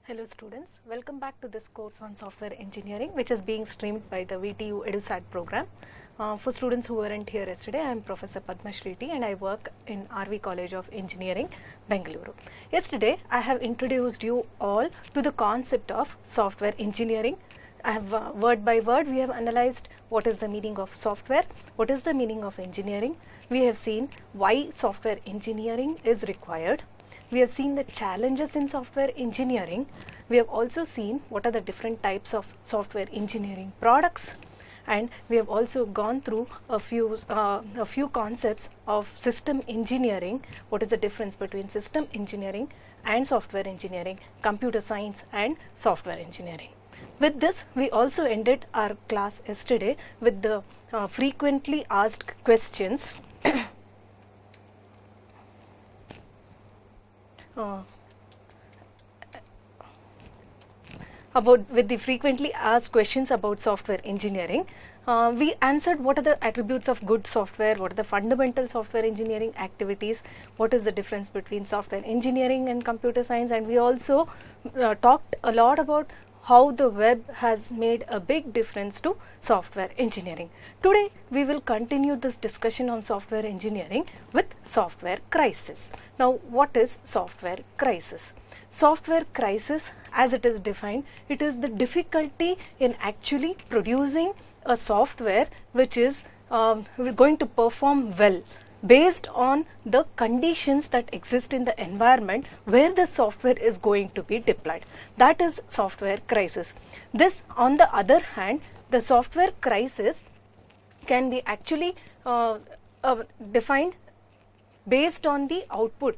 Hello students, welcome back to this course on software engineering which is being streamed by the VTU EduSat program. For students who weren't here yesterday, I am Professor Padma Shriti and I work in RV College of Engineering, Bengaluru. Yesterday, I have introduced you all to the concept of software engineering. I have word by word, we have analyzed what is the meaning of software, what is the meaning of engineering. We have seen why software engineering is required. We have seen the challenges in software engineering. We have also seen what are the different types of software engineering products, and we have also gone through a few concepts of system engineering. What is the difference between system engineering and software engineering, computer science and software engineering. With this, we also ended our class yesterday with the frequently asked questions. With the frequently asked questions about software engineering. We answered what are the attributes of good software, what are the fundamental software engineering activities, what is the difference between software engineering and computer science, and we also talked a lot about how the web has made a big difference to software engineering. Today, we will continue this discussion on software engineering with software crisis. Now, what is software crisis? Software crisis, as it is defined, it is the difficulty in actually producing a software which is going to perform well based on the conditions that exist in the environment where the software is going to be deployed. That is software crisis. This, on the other hand, the software crisis can be actually defined based on the output,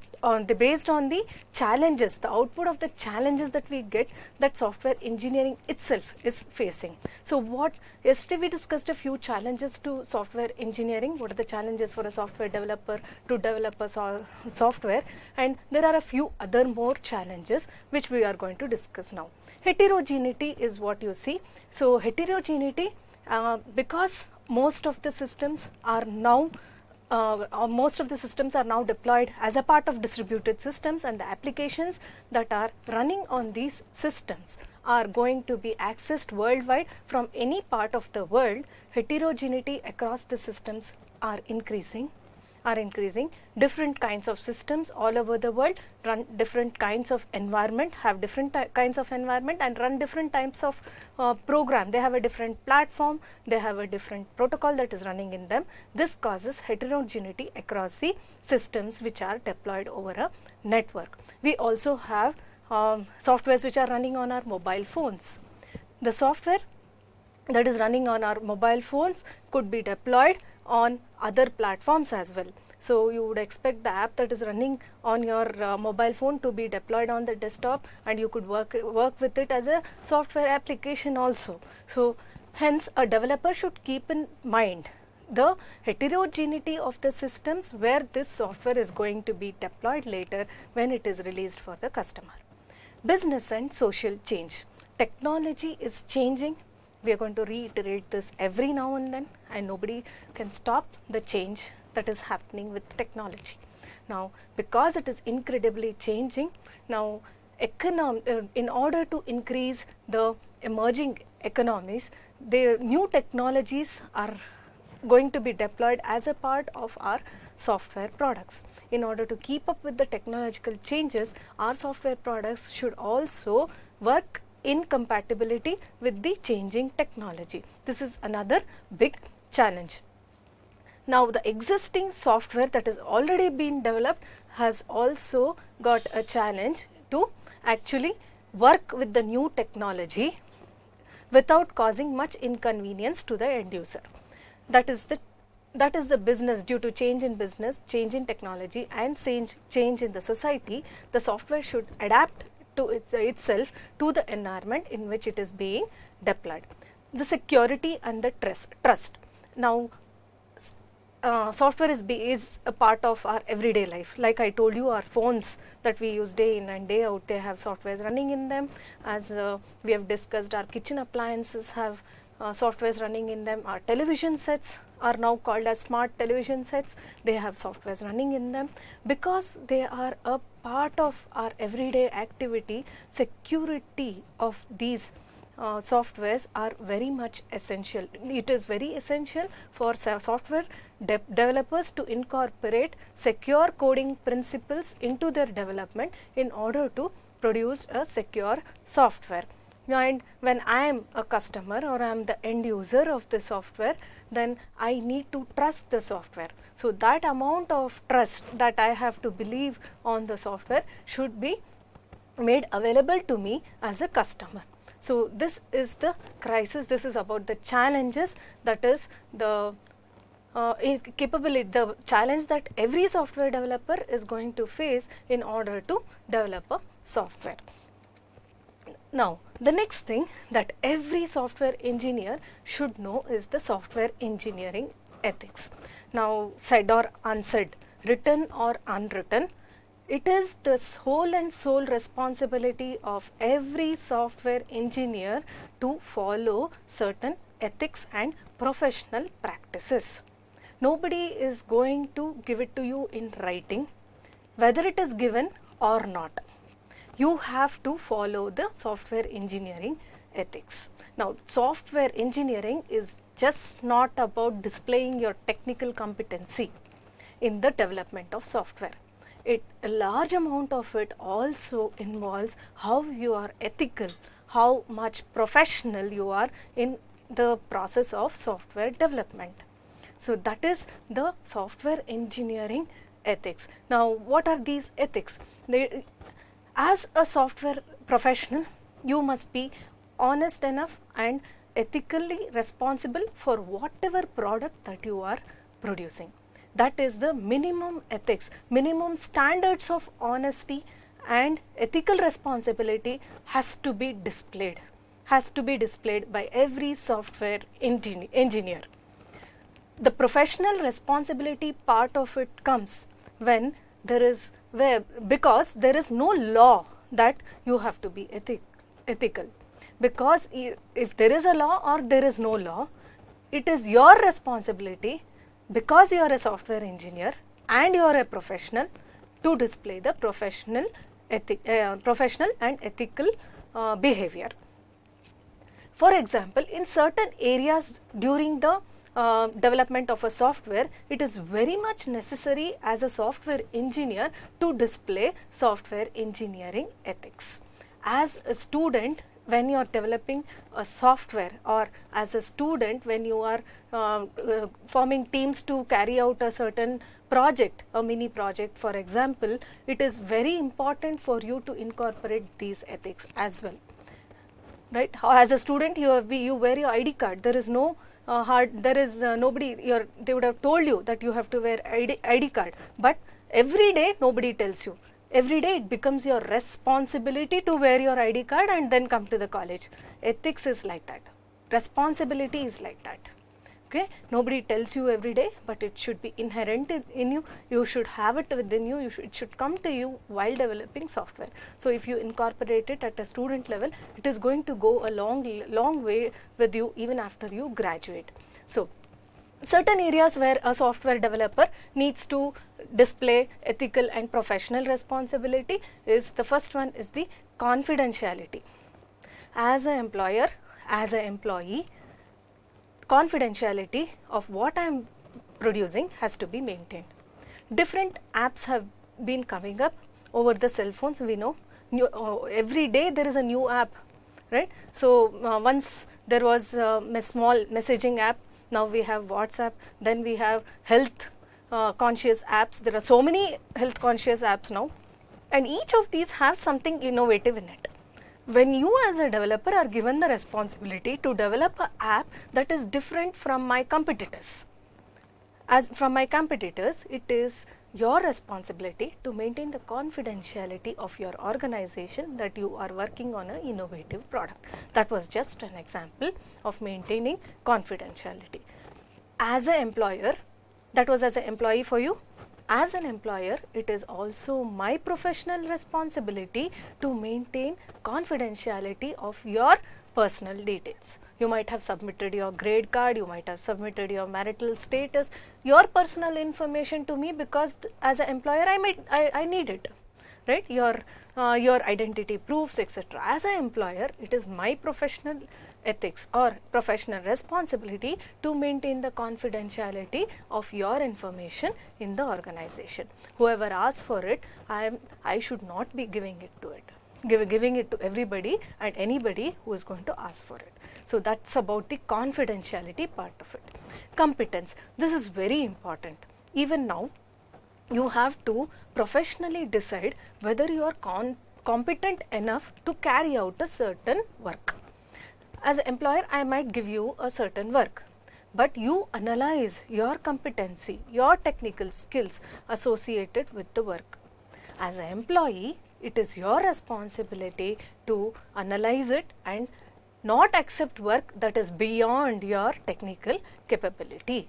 based on the challenges, the output of the challenges that we get that software engineering itself is facing. So yesterday we discussed a few challenges to software engineering. What are the challenges for a software developer to develop a software, and there are a few other more challenges which we are going to discuss now. Heterogeneity is what you see. So heterogeneity, because most of the systems are now deployed as a part of distributed systems, and the applications that are running on these systems are going to be accessed worldwide from any part of the world. Heterogeneity across the systems are increasing. Different kinds of systems all over the world run different kinds of environment, have different kinds of environment, and run different types of program. They have a different platform, they have a different protocol that is running in them. This causes heterogeneity across the systems which are deployed over a network. We also have softwares which are running on our mobile phones. The software that is running on our mobile phones could be deployed on other platforms as well. So you would expect the app that is running on your mobile phone to be deployed on the desktop, and you could work with it as a software application also. So hence, a developer should keep in mind the heterogeneity of the systems where this software is going to be deployed later when it is released for the customer. Business and social change. Technology is changing. We are going to reiterate this every now and then, and nobody can stop the change that is happening with technology. Now, because it is incredibly changing, now in order to increase the emerging economies, the new technologies are going to be deployed as a part of our software products. In order to keep up with the technological changes, our software products should also work in compatibility with the changing technology. This is another big challenge. Now, the existing software that has already been developed has also got a challenge to actually work with the new technology without causing much inconvenience to the end user. That is the business. Due to change in business, change in technology, and change in the society, the software should adapt to itself to the environment in which it is being deployed. The security and the trust. Now, software is a part of our everyday life. Like I told you, our phones that we use day in and day out, they have softwares running in them. As we have discussed, our kitchen appliances have softwares running in them. Our television sets are now called as smart television sets. They have softwares running in them because they are a part of our everyday activity. Security of these softwares are very much essential. It is very essential for software developers to incorporate secure coding principles into their development in order to produce a secure software. And when I am a customer or I am the end user of the software, then I need to trust the software. So that amount of trust that I have to believe on the software should be made available to me as a customer. So this is the crisis, this is about the challenges, that is the capability, the challenge that every software developer is going to face in order to develop a software. Now, the next thing that every software engineer should know is the software engineering ethics. Now, said or unsaid, written or unwritten, it is the whole and sole responsibility of every software engineer to follow certain ethics and professional practices. Nobody is going to give it to you in writing, whether it is given or not. You have to follow the software engineering ethics. Now, software engineering is just not about displaying your technical competency in the development of software. A large amount of it also involves how you are ethical, how much professional you are in the process of software development. So that is the software engineering ethics. Now, what are these ethics? As a software professional, you must be honest enough and ethically responsible for whatever product that you are producing. That is the minimum ethics, minimum standards of honesty and ethical responsibility has to be displayed by every software engineer. The professional responsibility part of it comes when because there is no law that you have to be ethical. Because if there is a law or there is no law, it is your responsibility, because you are a software engineer and you are a professional, to display the professional and ethical behavior. For example, in certain areas during the development of a software, it is very much necessary as a software engineer to display software engineering ethics. As a student, when you are developing a software, or as a student when you are forming teams to carry out a certain project, a mini project for example, it is very important for you to incorporate these ethics as well. Right? As a student, you wear your ID card. There is no nobody, they would have told you that you have to wear ID card, but every day nobody tells you. Every day it becomes your responsibility to wear your ID card and then come to the college. Ethics is like that. Responsibility is like that. Okay? Nobody tells you every day, but it should be inherent in you. You should have it within you. It should come to you while developing software. So if you incorporate it at a student level, it is going to go a long way with you even after you graduate. So certain areas where a software developer needs to display ethical and professional responsibility is, the first one is the confidentiality. As an employer, as an employee, confidentiality of what I am producing has to be maintained. Different apps have been coming up over the cell phones. We know every day there is a new app, right? So once there was a small messaging app, now we have WhatsApp, then we have health conscious apps. There are so many health conscious apps now, and each of these have something innovative in it. When you as a developer are given the responsibility to develop an app that is different from my competitors, it is your responsibility to maintain the confidentiality of your organization that you are working on an innovative product. That was just an example of maintaining confidentiality. As an employer, that was as an employee for you. As an employer, it is also my professional responsibility to maintain confidentiality of your personal details. You might have submitted your grade card, you might have submitted your marital status, your personal information to me, because as an employer I need it, right? Your identity proofs, etc. As an employer, it is my professional ethics or professional responsibility to maintain the confidentiality of your information in the organization. Whoever asks for it, I should not be giving it to it. Giving it to everybody and anybody who is going to ask for it. So that's about the confidentiality part of it. Competence. This is very important. Even now, you have to professionally decide whether you are competent enough to carry out a certain work. As an employer, I might give you a certain work, but you analyze your competency, your technical skills associated with the work. As an employee, it is your responsibility to analyze it and not accept work that is beyond your technical capability.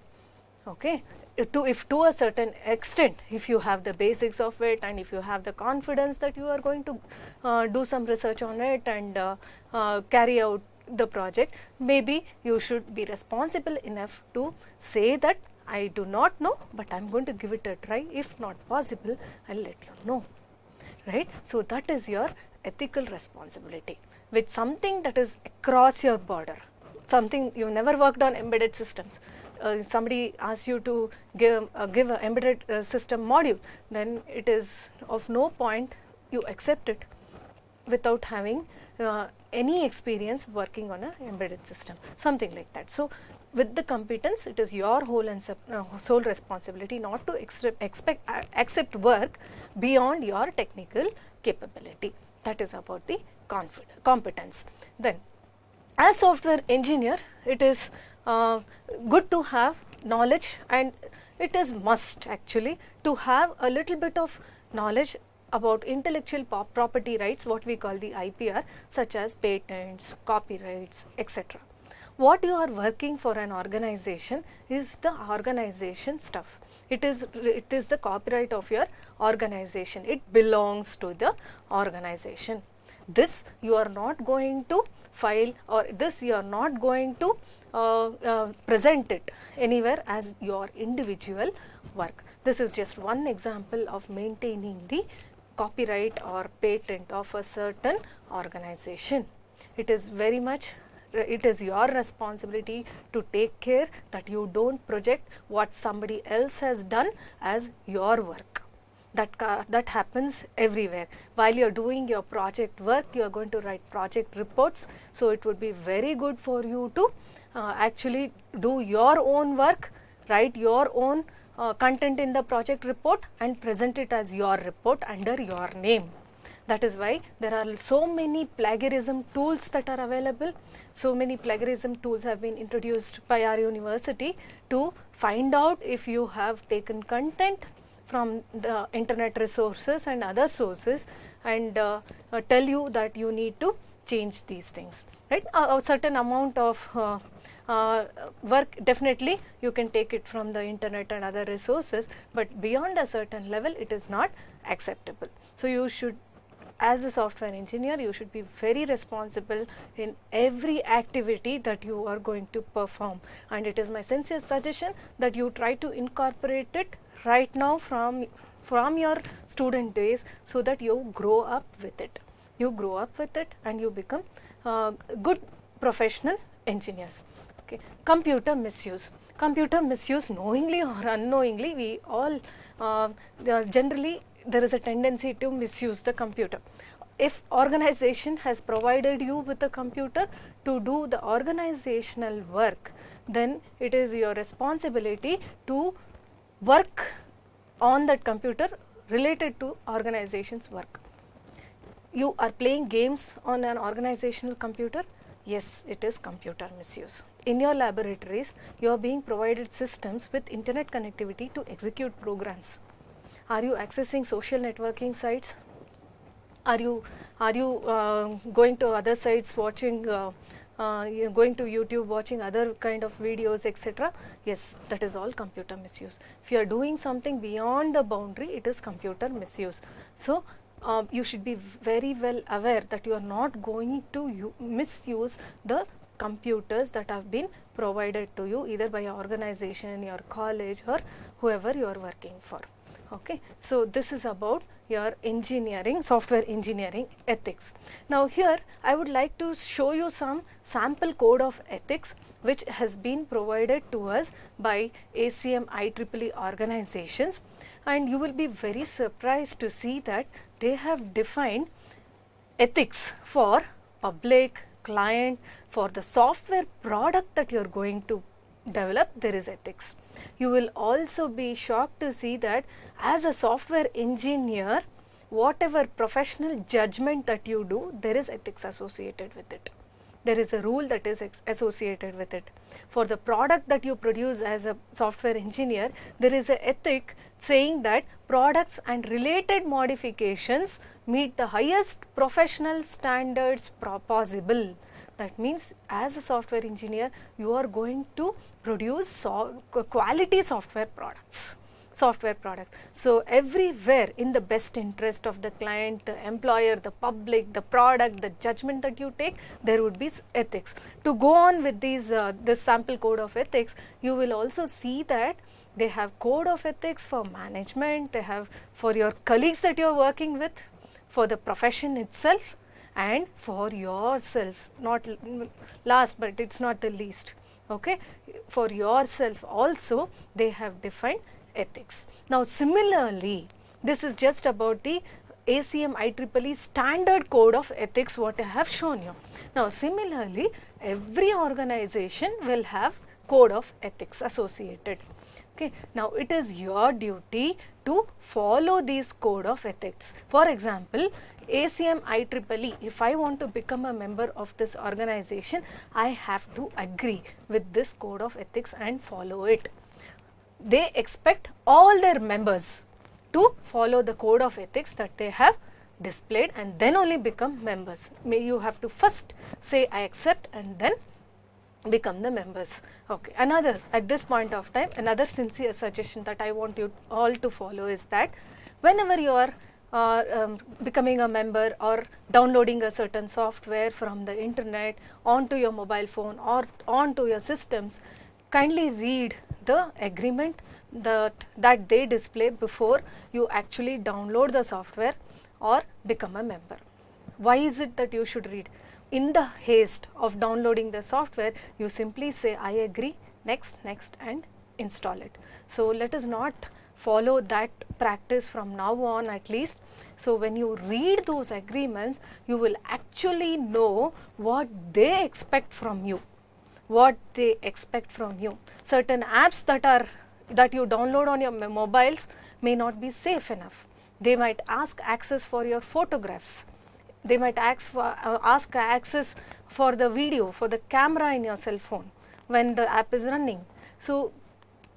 Okay. If to a certain extent, if you have the basics of it and if you have the confidence that you are going to do some research on it and carry out the project, maybe you should be responsible enough to say that I do not know, but I am going to give it a try. If not possible, I will let you know. Right? So that is your ethical responsibility with something that is across your border, something you never worked on embedded systems. Somebody asks you to give an embedded system module, then it is of no point you accept it without having any experience working on an embedded system, something like that. So with the competence, it is your whole and sole responsibility not to accept work beyond your technical capability. That is about the competence. Then, as software engineer, it is good to have knowledge, and it is must actually to have a little bit of knowledge about intellectual property rights, what we call the IPR, such as patents, copyrights, etc. What you are working for an organization is the organization stuff. It is the copyright of your organization. It belongs to the organization. This you are not going to file, or this you are not going to present it anywhere as your individual work. This is just one example of maintaining the copyright or patent of a certain organization. It is very much, it is your responsibility to take care that you don't project what somebody else has done as your work. That happens everywhere. While you are doing your project work, you are going to write project reports. So it would be very good for you to actually do your own work, write your own content in the project report and present it as your report under your name. That is why there are so many plagiarism tools that are available. So many plagiarism tools have been introduced by our university to find out if you have taken content from the internet resources and other sources and tell you that you need to change these things, right? A certain amount of work, definitely you can take it from the internet and other resources, but beyond a certain level it is not acceptable. So you should, as a software engineer, you should be very responsible in every activity that you are going to perform, and it is my sincere suggestion that you try to incorporate it right now from your student days, so that you grow up with it. You grow up with it and you become good professional engineers. Okay. Computer misuse. Computer misuse, knowingly or unknowingly, we all generally there is a tendency to misuse the computer. If organization has provided you with a computer to do the organizational work, then it is your responsibility to work on that computer related to organization's work. You are playing games on an organizational computer, yes, it is computer misuse. In your laboratories, you are being provided systems with internet connectivity to execute programs. Are you accessing social networking sites? Are you going to other sites watching, going to YouTube watching other kind of videos, etc.? Yes, that is all computer misuse. If you are doing something beyond the boundary, it is computer misuse. So you should be very well aware that you are not going to misuse the computers that have been provided to you either by your organization, your college, or whoever you are working for. Okay. So, this is about your engineering, software engineering ethics. Now, here I would like to show you some sample code of ethics which has been provided to us by ACM IEEE organizations, and you will be very surprised to see that they have defined ethics for public, client, for the software product that you are going to develop, there is ethics. You will also be shocked to see that as a software engineer, whatever professional judgment that you do, there is ethics associated with it. There is a rule that is associated with it. For the product that you produce as a software engineer, there is an ethic saying that products and related modifications meet the highest professional standards possible. That means as a software engineer, you are going to produce quality software products. So, everywhere in the best interest of the client, the employer, the public, the product, the judgment that you take, there would be ethics. To go on with these this sample code of ethics, you will also see that they have code of ethics for management, they have for your colleagues that you are working with, for the profession itself, and for yourself. Not last, but it's not the least. Okay, for yourself also they have defined ethics. Now, similarly, this is just about the ACM IEEE standard code of ethics what I have shown you. Now, similarly, every organization will have code of ethics associated. Okay. Now, it is your duty to follow these code of ethics. For example, ACM IEEE, if I want to become a member of this organization, I have to agree with this code of ethics and follow it. They expect all their members to follow the code of ethics that they have displayed and then only become members. You have to first say I accept and then become the members. Okay. Another, at this point of time, another sincere suggestion that I want you all to follow is that whenever you are becoming a member or downloading a certain software from the internet onto your mobile phone or onto your systems, kindly read the agreement that they display before you actually download the software or become a member. Why is it that you should read? In the haste of downloading the software, you simply say I agree, next, and install it. So, let us not follow that practice from now on at least. So, when you read those agreements, you will actually know what they expect from you. Certain apps that you download on your mobiles may not be safe enough. They might ask access for your photographs. They might ask access for the video, for the camera in your cell phone when the app is running. So,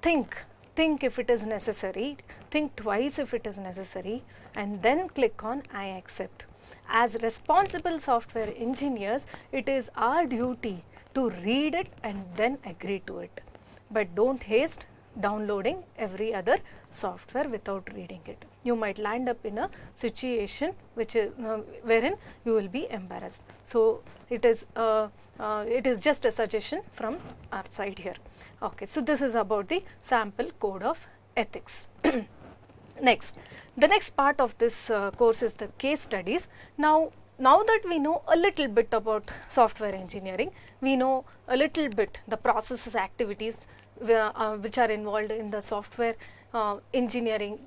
think if it is necessary, think twice if it is necessary, and then click on I accept. As responsible software engineers, it is our duty to read it and then agree to it. But don't haste downloading every other software without reading it. You might land up in a situation which is wherein you will be embarrassed. So, it is just a suggestion from our side here. Okay. So, this is about the sample code of ethics. Next, the next part of this course is the case studies. Now that we know a little bit about software engineering, we know a little bit the processes, activities which are involved in the software engineering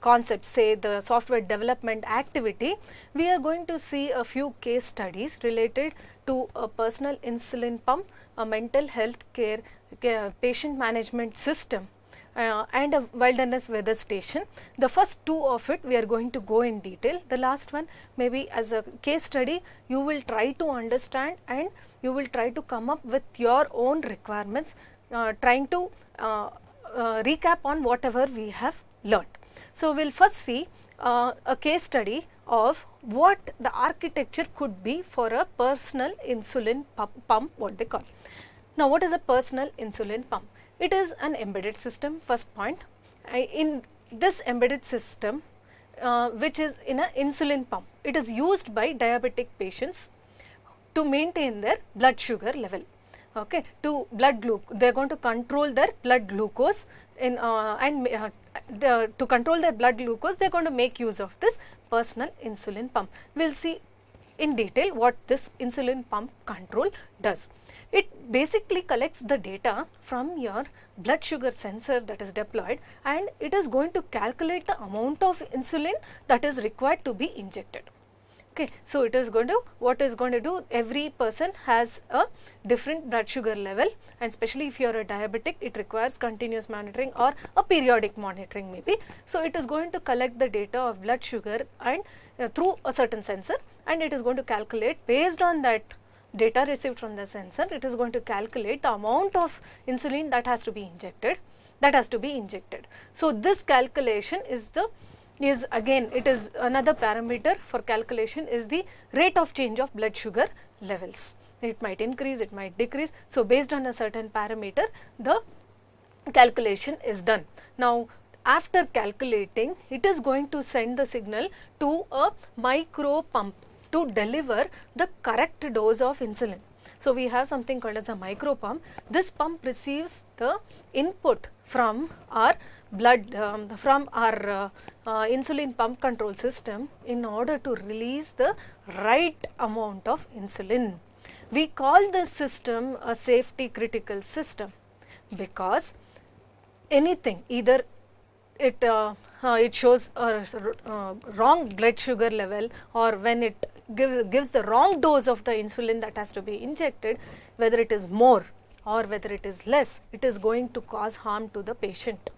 concepts, say the software development activity. We are going to see a few case studies related to a personal insulin pump, a mental health care patient management system, and a wilderness weather station. The first two of it we are going to go in detail. The last one maybe as a case study you will try to understand and you will try to come up with your own requirements, trying to recap on whatever we have learnt. So, we will first see a case study of what the architecture could be for a personal insulin pump, what they call. Now, what is a personal insulin pump? It is an embedded system, first point. In this embedded system, which is in an insulin pump. It is used by diabetic patients to maintain their blood sugar level. Okay, to blood glucose, they are going to control their blood glucose in to control their blood glucose, they are going to make use of this personal insulin pump. We will see in detail what this insulin pump control does. It basically collects the data from your blood sugar sensor that is deployed, and it is going to calculate the amount of insulin that is required to be injected. Okay, so it is going to, what is going to do, every person has a different blood sugar level, and especially if you are a diabetic, it requires continuous monitoring or a periodic monitoring maybe. So it is going to collect the data of blood sugar and through a certain sensor, and it is going to calculate based on that data received from the sensor, it is going to calculate the amount of insulin that has to be injected, So this calculation is again, it is another parameter for calculation, is the rate of change of blood sugar levels. It might increase, it might decrease. So based on a certain parameter, the calculation is done. Now after calculating, it is going to send the signal to a micro pump to deliver the correct dose of insulin. So we have something called as a micro pump. This pump receives the input from our blood, from our insulin pump control system in order to release the right amount of insulin. We call this system a safety critical system because anything, either it shows a wrong blood sugar level, or when it gives the wrong dose of the insulin that has to be injected, whether it is more or whether it is less, it is going to cause harm to the patient.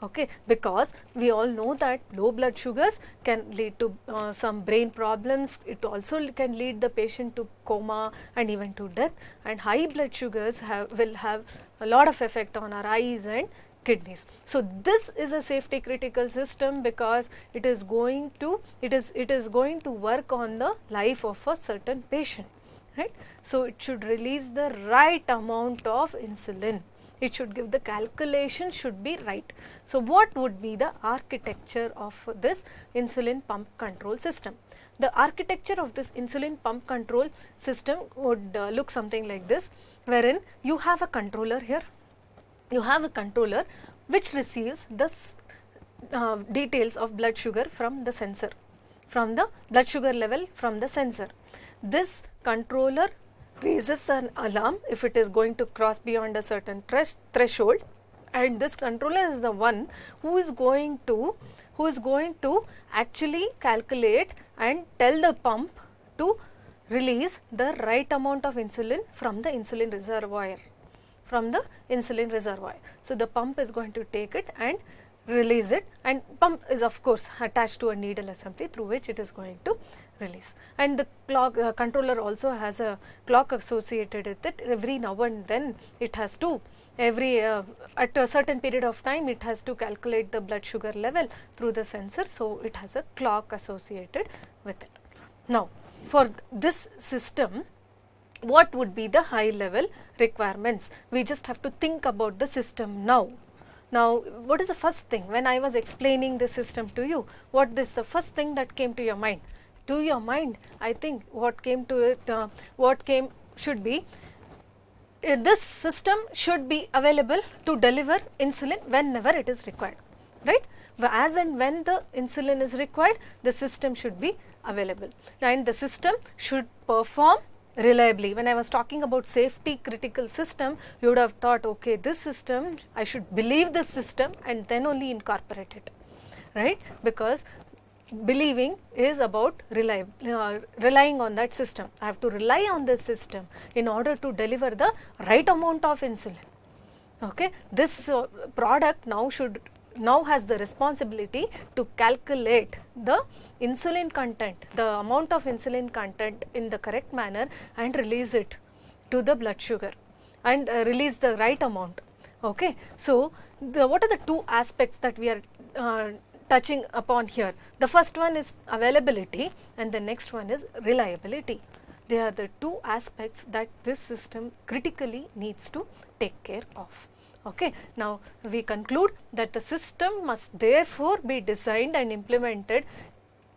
Okay, because we all know that low blood sugars can lead to some brain problems, it also can lead the patient to coma and even to death, and high blood sugars will have a lot of effect on our eyes and kidneys. So this is a safety critical system because it is going to work on the life of a certain patient, right? So it should release the right amount of insulin. It should give, the calculation should be right. So what would be the architecture of this insulin pump control system? The architecture of this insulin pump control system would look something like this, wherein you have a controller here. You have a controller which receives the details of blood sugar from the sensor, from the blood sugar level from the sensor. This controller raises an alarm if it is going to cross beyond a certain threshold, and this controller is the one who is going to actually calculate and tell the pump to release the right amount of insulin from the insulin reservoir. So the pump is going to take it and release it, and pump is of course attached to a needle assembly through which it is going to release. And the clock controller also has a clock associated with it. Every now and then it has to, at a certain period of time, it has to calculate the blood sugar level through the sensor, so it has a clock associated with it. Now for this system, what would be the high level requirements? We just have to think about the system now. Now what is the first thing, when I was explaining the system to you, what is the first thing that came to your mind? To your mind, I think what came to it, should be, this system should be available to deliver insulin whenever it is required, right? As and when the insulin is required, the system should be available, and the system should perform reliably. When I was talking about safety critical system, you would have thought, okay, this system, I should believe this system and then only incorporate it, right? Because believing is about relying on that system. I have to rely on this system in order to deliver the right amount of insulin. Okay, this product now has the responsibility to calculate the insulin content, the amount of insulin content in the correct manner, and release it to the blood sugar and release the right amount. Okay, so what are the two aspects that we are touching upon here? The first one is availability and the next one is reliability. They are the two aspects that this system critically needs to take care of. Okay. Now, we conclude that the system must therefore be designed and implemented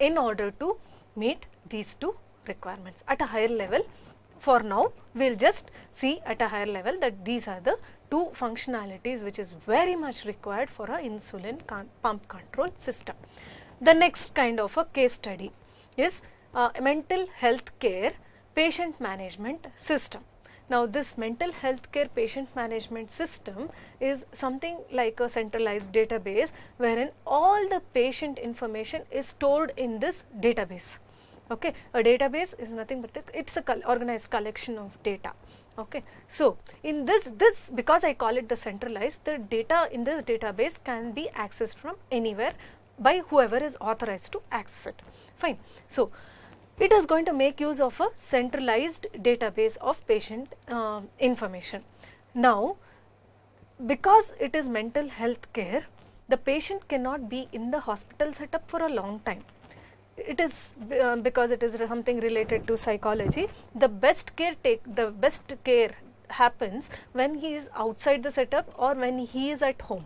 in order to meet these two requirements at a higher level. For now, we will just see at a higher level that these are the two functionalities which is very much required for a insulin pump control system. The next kind of a case study is mental health care patient management system. Now, this mental health care patient management system is something like a centralized database wherein all the patient information is stored in this database. Okay. A database is nothing but it's a organized collection of data. Okay. So, in this because I call it the centralized, the data in this database can be accessed from anywhere by whoever is authorized to access it. Fine. So, it is going to make use of a centralized database of patient information. Now, because it is mental health care, the patient cannot be in the hospital setup for a long time. It is because it is something related to psychology. The best care happens when he is outside the setup or when he is at home.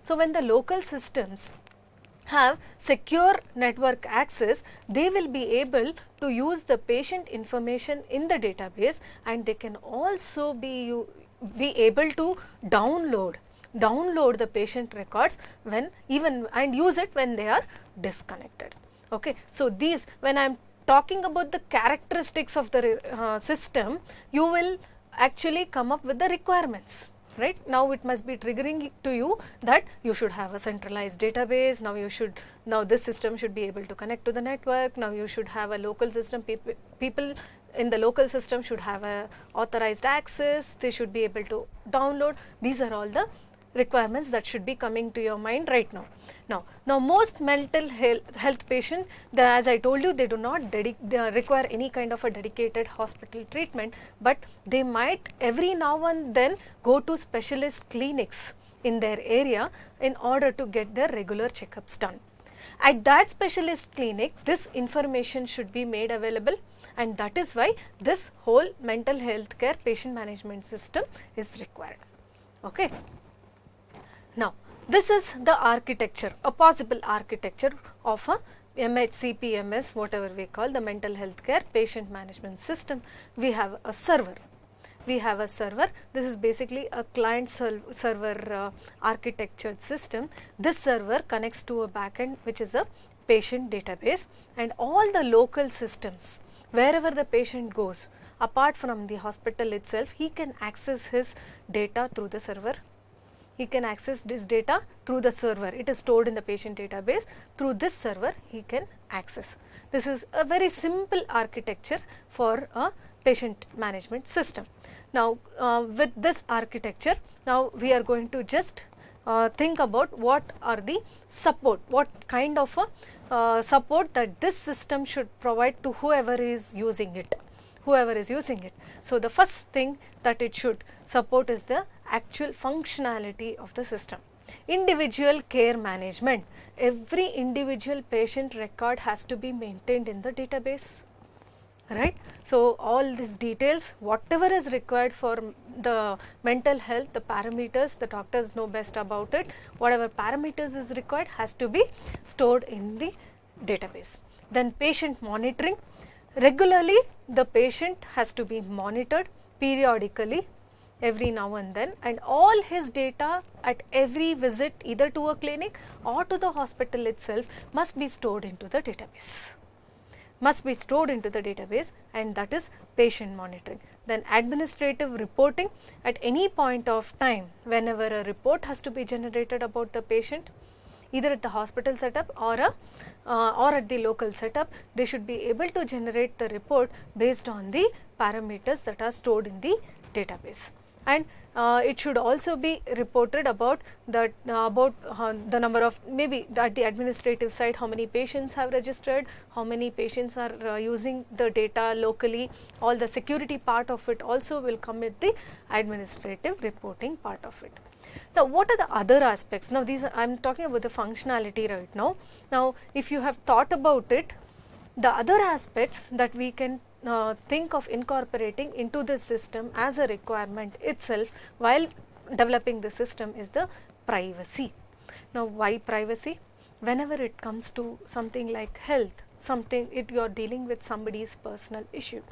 So, when the local systems have secure network access, they will be able to use the patient information in the database, and they can also be able to download the patient records when and use it when they are disconnected. Okay. So, these, when I am talking about the characteristics of the system, you will actually come up with the requirements. Right. Now, it must be triggering to you that you should have a centralized database. Now this system should be able to connect to the network. Now, you should have a local system. People in the local system should have a authorized access. They should be able to download. These are all the requirements that should be coming to your mind right now. Now most mental health patients, as I told you, they do not require any kind of a dedicated hospital treatment, but they might every now and then go to specialist clinics in their area in order to get their regular checkups done. At that specialist clinic, this information should be made available, and that is why this whole mental health care patient management system is required. Okay. Now, this is the architecture, a possible architecture of a CPMS, whatever we call the mental health care patient management system. We have a server. This is basically a client server architectured system. This server connects to a backend which is a patient database, and all the local systems, wherever the patient goes, apart from the hospital itself, he can access his data through the server. He can access this data through the server. It is stored in the patient database. Through this server, he can access. This is a very simple architecture for a patient management system. Now, with this architecture, now we are going to just think about what are the support, what kind of a support that this system should provide to whoever is using it. So, the first thing that it should support is the actual functionality of the system. Individual care management. Every individual patient record has to be maintained in the database, right. So, all these details, whatever is required for the mental health, the parameters, the doctors know best about it, whatever parameters is required has to be stored in the database. Then patient monitoring. Regularly, the patient has to be monitored periodically, every now and then, and all his data at every visit, either to a clinic or to the hospital itself, must be stored into the database. And that is patient monitoring. Then administrative reporting. At any point of time, whenever a report has to be generated about the patient, either at the hospital setup or at the local setup, they should be able to generate the report based on the parameters that are stored in the database. And it should also be reported about the number of, maybe at the administrative side, how many patients have registered, how many patients are using the data locally. All the security part of it also will come with the administrative reporting part of it. Now, what are the other aspects? Now, I am talking about the functionality right now. Now, if you have thought about it, the other aspects that we can think of incorporating into this system as a requirement itself, while developing the system is the privacy. Now, why privacy? Whenever it comes to something like health, you are dealing with somebody's personal issue,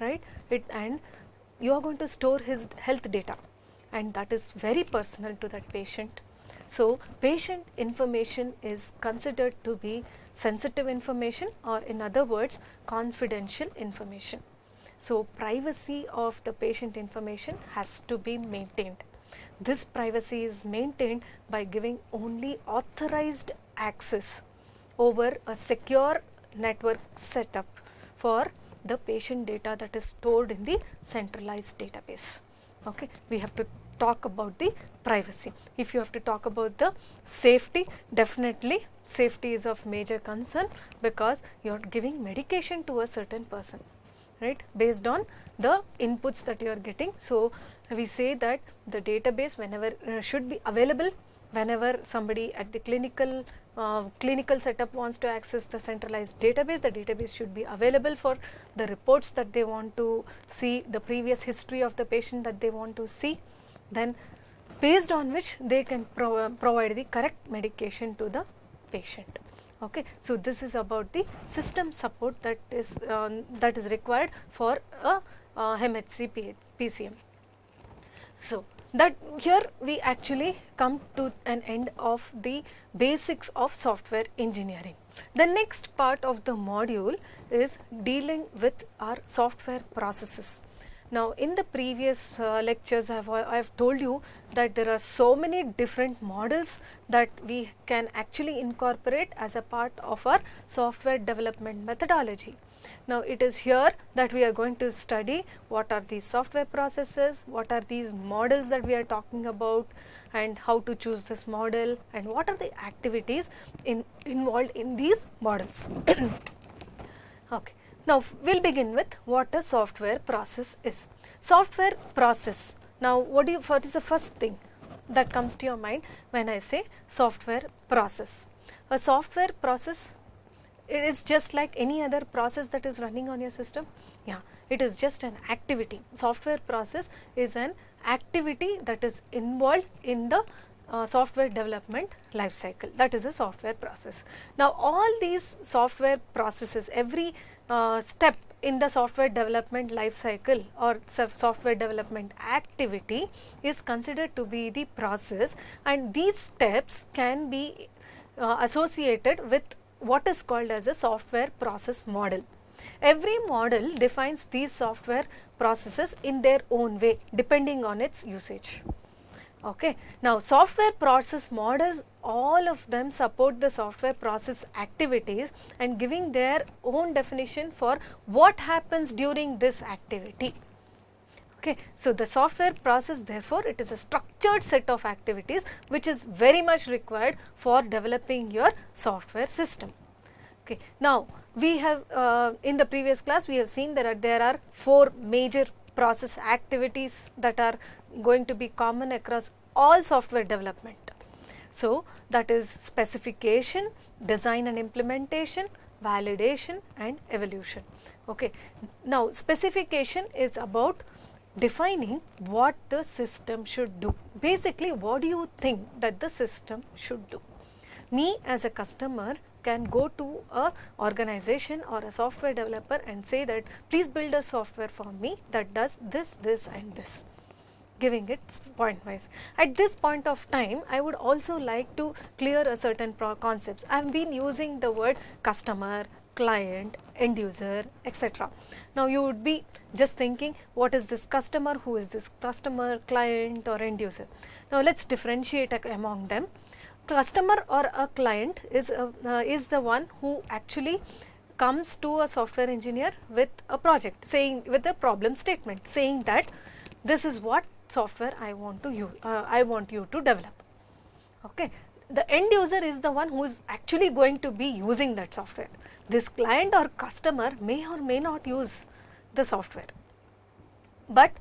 right? And you are going to store his health data, and that is very personal to that patient. So, patient information is considered to be sensitive information, or in other words, confidential information. So, privacy of the patient information has to be maintained. This privacy is maintained by giving only authorized access over a secure network setup for the patient data that is stored in the centralized database. Okay, we have to talk about the privacy. If you have to talk about the safety, definitely safety is of major concern, because you are giving medication to a certain person, right, based on the inputs that you are getting. So, we say that the database whenever should be available whenever somebody at the clinical setup wants to access the centralized database. The database should be available for the reports that they want to see, the previous history of the patient that they want to see, then based on which they can provide the correct medication to the patient. Okay. So, this is about the system support that is required for a MHC PCM. So, that here we actually come to an end of the basics of software engineering. The next part of the module is dealing with our software processes. Now, in the previous lectures, I have told you that there are so many different models that we can actually incorporate as a part of our software development methodology. Now, it is here that we are going to study what are these software processes, what are these models that we are talking about, and how to choose this model, and what are the activities involved in these models. Okay. Now, we will begin with what a software process is. Software process. Now, what is the first thing that comes to your mind when I say software process? A software process, it is just like any other process that is running on your system. Yeah, it is just an activity. Software process is an activity that is involved in the software development life cycle. That is a software process. Now, all these software processes, every step in the software development life cycle or software development activity is considered to be the process, and these steps can be associated with what is called as a software process model. Every model defines these software processes in their own way depending on its usage. Okay. Now, software process models, all of them support the software process activities and giving their own definition for what happens during this activity. Okay. So, the software process, therefore, it is a structured set of activities which is very much required for developing your software system. Okay. Now, we have in the previous class we have seen that there are 4 major process activities that are going to be common across all software development. So, that is specification, design and implementation, validation and evolution. Okay. Now, specification is about defining what the system should do. Basically, what do you think that the system should do? Me as a customer can go to a organization or a software developer and say that please build a software for me that does this, this and this, giving it point wise. At this point of time, I would also like to clear a certain concepts. I have been using the word customer, client, end user, etc. Now, you would be just thinking, what is this customer, who is this customer, client or end user? Now, let us differentiate among them. Customer or a client is the one who actually comes to a software engineer with a project, saying with a problem statement, saying that this is what software I want to use, I want you to develop. Okay. The end user is the one who is actually going to be using that software. This client or customer may or may not use the software, but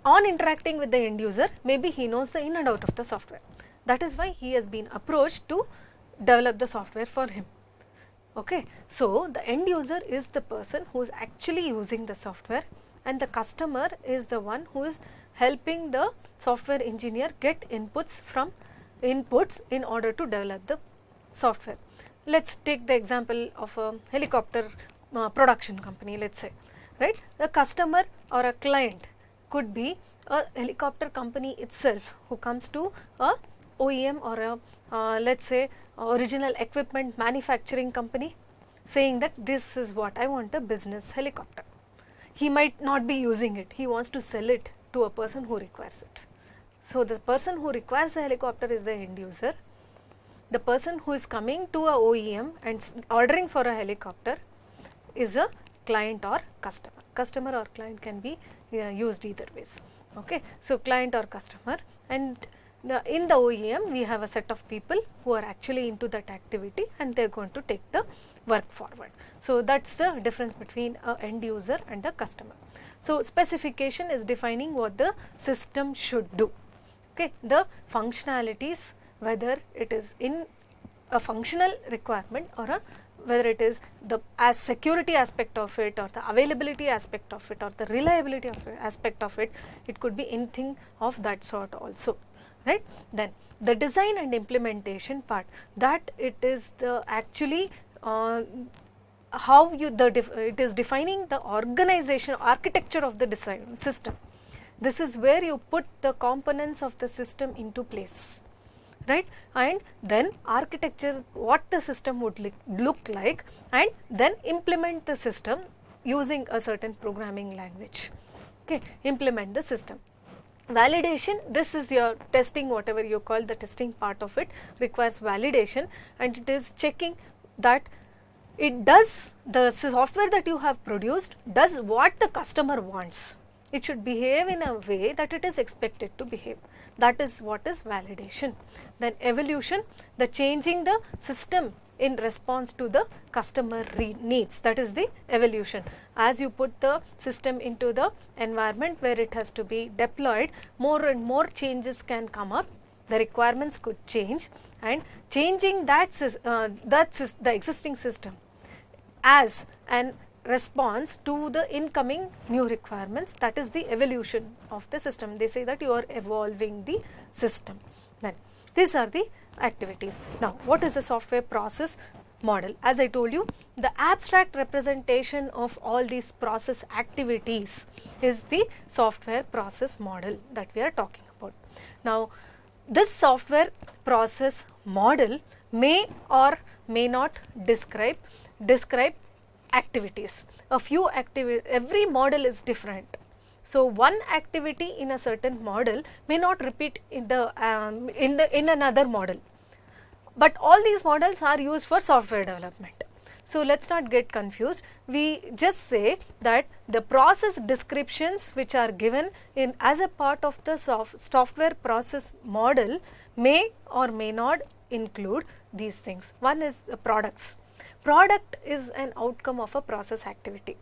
on interacting with the end user, maybe he knows the in and out of the software. That is why he has been approached to develop the software for him. Okay. So, the end user is the person who is actually using the software, and the customer is the one who is helping the software engineer get inputs in order to develop the software. Let's take the example of a helicopter production company, let's say, right? The customer or a client could be a helicopter company itself who comes to a OEM or a let's say original equipment manufacturing company saying that this is what I want, a business helicopter. He might not be using it, he wants to sell it to a person who requires it. So the person who requires the helicopter is the end user. The person who is coming to a OEM and ordering for a helicopter is a client or customer. Customer or client can be used either ways. Okay, so client or customer, and in the OEM we have a set of people who are actually into that activity and they are going to take the work forward. So that's the difference between a end user and a customer. So specification is defining what the system should do. Okay, the functionalities, whether it is in a functional requirement or whether it is the security aspect of it or the availability aspect of it or the reliability aspect of it, it could be anything of that sort also, right. Then the design and implementation part, that it is the actually how you it is defining the organization architecture of the design system. This is where you put the components of the system into place, right, and then architecture, what the system would look like, and then implement the system using a certain programming language. Okay, implement the system. Validation, this is your testing, whatever you call the testing part of it, requires validation, and it is checking that it does, the software that you have produced does what the customer wants. It should behave in a way that it is expected to behave. That is what is validation. Then evolution, the changing the system in response to the customer needs, that is the evolution. As you put the system into the environment where it has to be deployed, more and more changes can come up, the requirements could change, and changing that is the existing system as an response to the incoming new requirements, that is the evolution of the system. They say that you are evolving the system. Then these are the activities. Now what is a software process model? As I told you, the abstract representation of all these process activities is the software process model that we are talking about. Now this software process model may or may not describe activities. A few every model is different. So one activity in a certain model may not repeat in another model, but all these models are used for software development. So let's not get confused. We just say that the process descriptions which are given in as a part of the software process model may or may not include these things. One is the products. Product is an outcome of a process activity.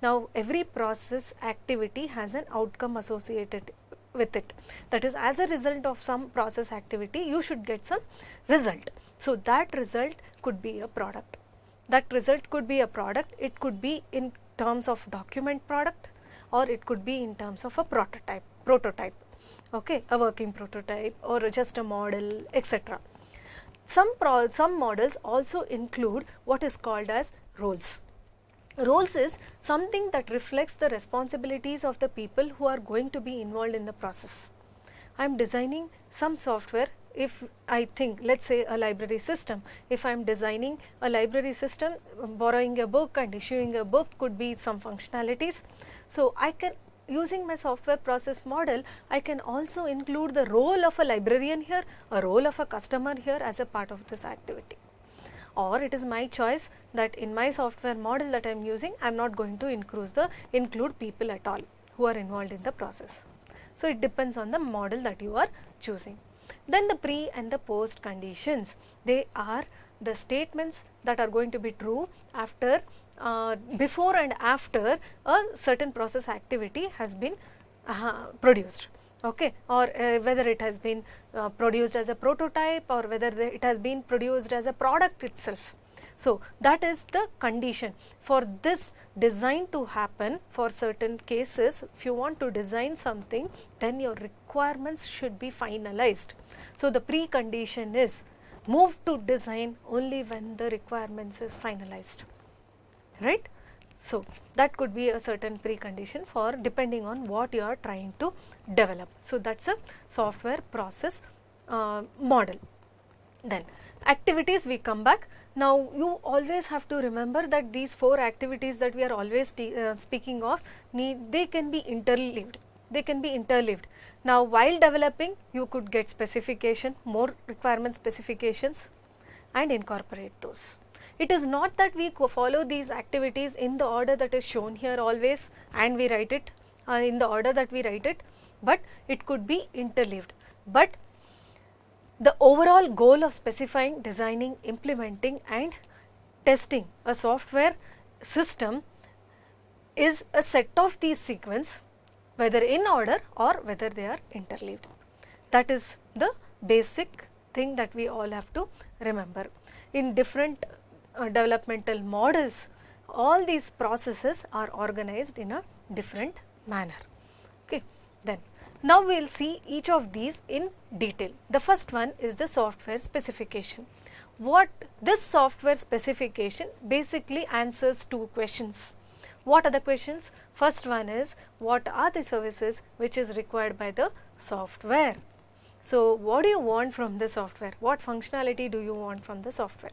Now every process activity has an outcome associated with it. That is, as a result of some process activity, you should get some result. So that result could be a product. That result could be a product. It could be in terms of document product, or it could be in terms of a prototype, okay, a working prototype or just a model, etc. Some models also include what is called as roles. Roles is something that reflects the responsibilities of the people who are going to be involved in the process. I am designing some software. If I think, let's say a library system, if I am designing a library system, borrowing a book and issuing a book could be some functionalities. So I can, using my software process model, I can also include the role of a librarian here, a role of a customer here as a part of this activity. Or it is my choice that in my software model that I am using, I am not going to include people at all who are involved in the process. So it depends on the model that you are choosing. Then the pre and the post conditions, they are the statements that are going to be true after before and after a certain process activity has been produced, okay, or whether it has been produced as a prototype or whether it has been produced as a product itself. So that is the condition. For this design to happen, for certain cases, if you want to design something, then your requirements should be finalized. So the precondition is move to design only when the requirements is finalized, right? So that could be a certain precondition for depending on what you are trying to develop. So that's a software process model. Then activities, we come back. Now you always have to remember that these 4 activities that we are always speaking of, they can be interleaved. They can be interleaved. Now while developing, you could get specification, more requirement specifications, and incorporate those. It is not that we follow these activities in the order that is shown here always and we write it in the order that we write it, but it could be interleaved. But the overall goal of specifying, designing, implementing and testing a software system is a set of these sequence, whether in order or whether they are interleaved. That is the basic thing that we all have to remember. In different developmental models, all these processes are organized in a different manner. Okay. Then now we will see each of these in detail. The first one is the software specification. What this software specification basically answers 2 questions. What are the questions? First one is, what are the services which is required by the software? So what do you want from the software? What functionality do you want from the software?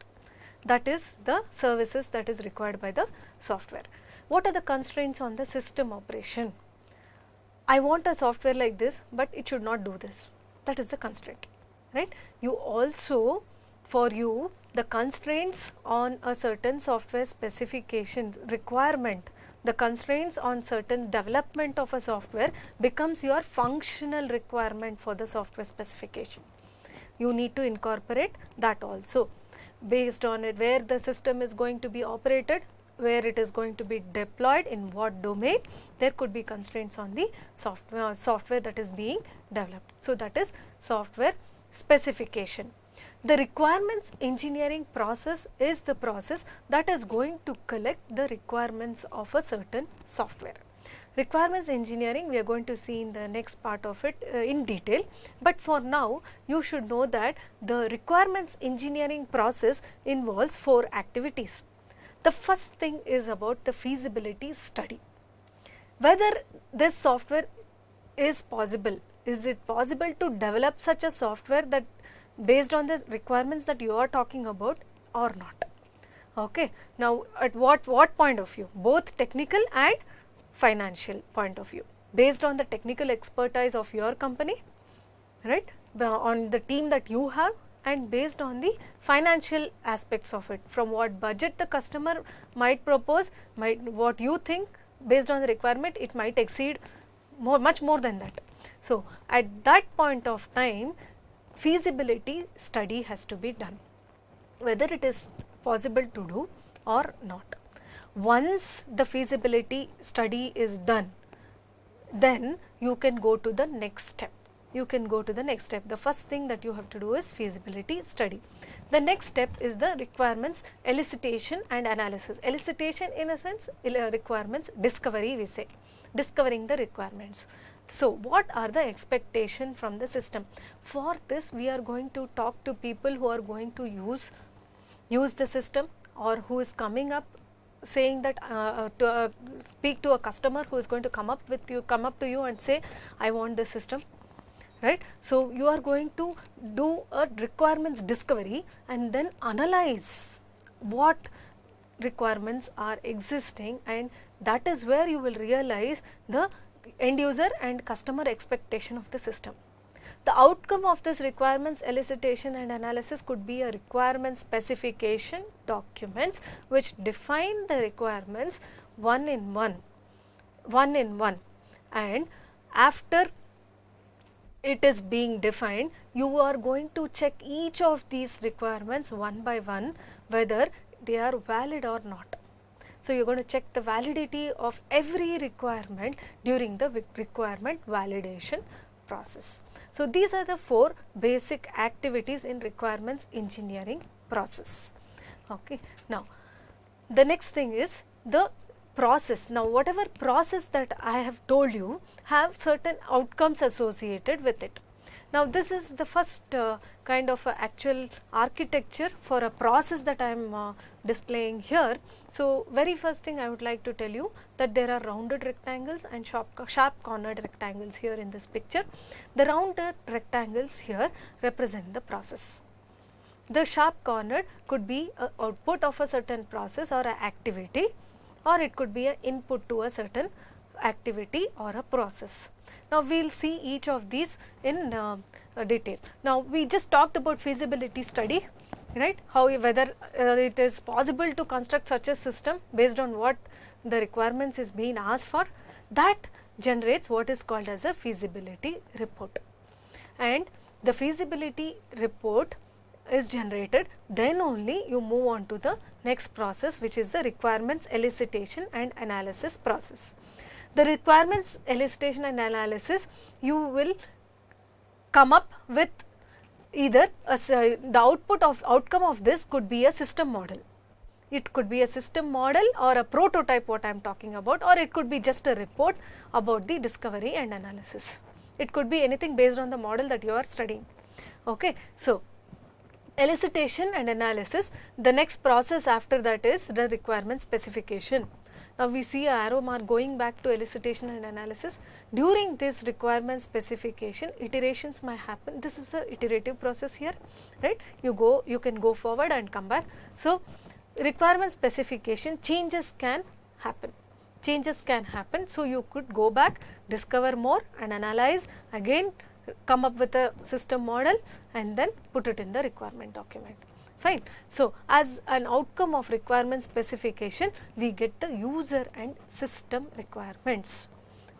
That is the services that is required by the software. What are the constraints on the system operation? I want a software like this, but it should not do this. That is the constraint, right? You also, for you, the constraints on a certain software specification requirement, the constraints on certain development of a software becomes your functional requirement for the software specification. You need to incorporate that also. Based on it, where the system is going to be operated, where it is going to be deployed, in what domain, there could be constraints on the software that is being developed. So that is software specification. The requirements engineering process is the process that is going to collect the requirements of a certain software. Requirements engineering we are going to see in the next part of it in detail, but for now you should know that the requirements engineering process involves 4 activities. The first thing is about the feasibility study. Whether this software is possible, is it possible to develop such a software that based on the requirements that you are talking about or not. Okay. Now at what point of view? Both technical and financial point of view. Based on the technical expertise of your company, right, on the team that you have, and based on the financial aspects of it, from what budget the customer might propose, what you think based on the requirement, it might exceed much more than that. So at that point of time, feasibility study has to be done, whether it is possible to do or not. Once the feasibility study is done, then you can go to the next step. The first thing that you have to do is feasibility study. The next step is the requirements elicitation and analysis. Elicitation, in a sense, requirements discovery, we say, discovering the requirements. So what are the expectation from the system? For this, we are going to talk to people who are going to use the system, or who is coming up saying that speak to a customer who is going to come up to you and say, I want this system, right? So you are going to do a requirements discovery and then analyze what requirements are existing, and that is where you will realize the end user and customer expectation of the system. The outcome of this requirements elicitation and analysis could be a requirement specification documents which define the requirements one in one, and after it is being defined, you are going to check each of these requirements one by one whether they are valid or not. So you are going to check the validity of every requirement during the requirement validation process. So these are the 4 basic activities in requirements engineering process. Okay. Now, the next thing is the process. Now, whatever process that I have told you have certain outcomes associated with it. Now, this is the first kind of actual architecture for a process that I am displaying here. So, very first thing I would like to tell you that there are rounded rectangles and sharp cornered rectangles here in this picture. The rounded rectangles here represent the process. The sharp cornered could be an output of a certain process or an activity, or it could be an input to a certain activity or a process. Now, we will see each of these in detail. Now, we just talked about feasibility study, right, how whether it is possible to construct such a system based on what the requirements is being asked for. That generates what is called as a feasibility report, and the feasibility report is generated, then only you move on to the next process, which is the requirements elicitation and analysis process. The requirements elicitation and analysis, you will come up with either the outcome of this could be a system model. It could be a system model or a prototype, what I am talking about, or it could be just a report about the discovery and analysis. It could be anything based on the model that you are studying. Okay. So, elicitation and analysis, the next process after that is the requirement specification. Now, we see a arrow mark going back to elicitation and analysis. During this requirement specification, iterations might happen. This is a iterative process here, right? You can go forward and come back. So, requirement specification, changes can happen. So, you could go back, discover more and analyze, again come up with a system model and then put it in the requirement document. Fine. So, as an outcome of requirement specification, we get the user and system requirements.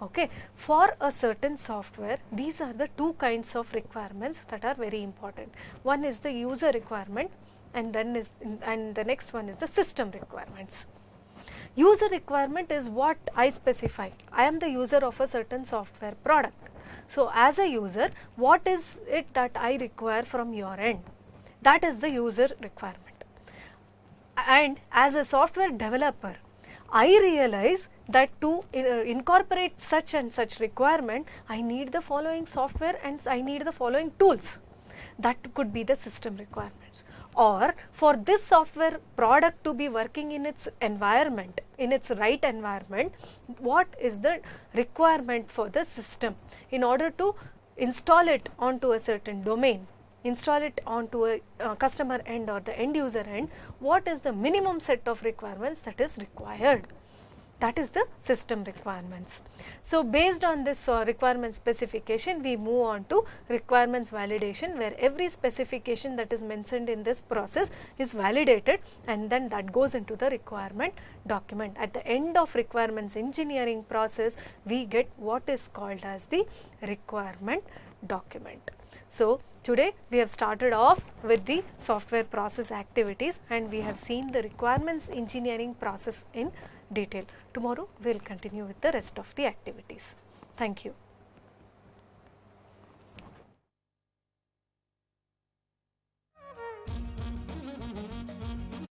Okay. For a certain software, these are the two kinds of requirements that are very important. One is the user requirement, and the next one is the system requirements. User requirement is what I specify. I am the user of a certain software product. So, as a user, what is it that I require from your end? That is the user requirement. And as a software developer, I realize that to incorporate such and such requirement, I need the following software and I need the following tools. That could be the system requirements. Or for this software product to be working in its environment, in its right environment, what is the requirement for the system in order to install it onto a certain domain, install it onto a customer end or the end user end, what is the minimum set of requirements that is required? That is the system requirements. So, based on this requirement specification, we move on to requirements validation, where every specification that is mentioned in this process is validated and then that goes into the requirement document. At the end of requirements engineering process, we get what is called as the requirement document. So, today we have started off with the software process activities and we have seen the requirements engineering process in detail. Tomorrow we will continue with the rest of the activities. Thank you.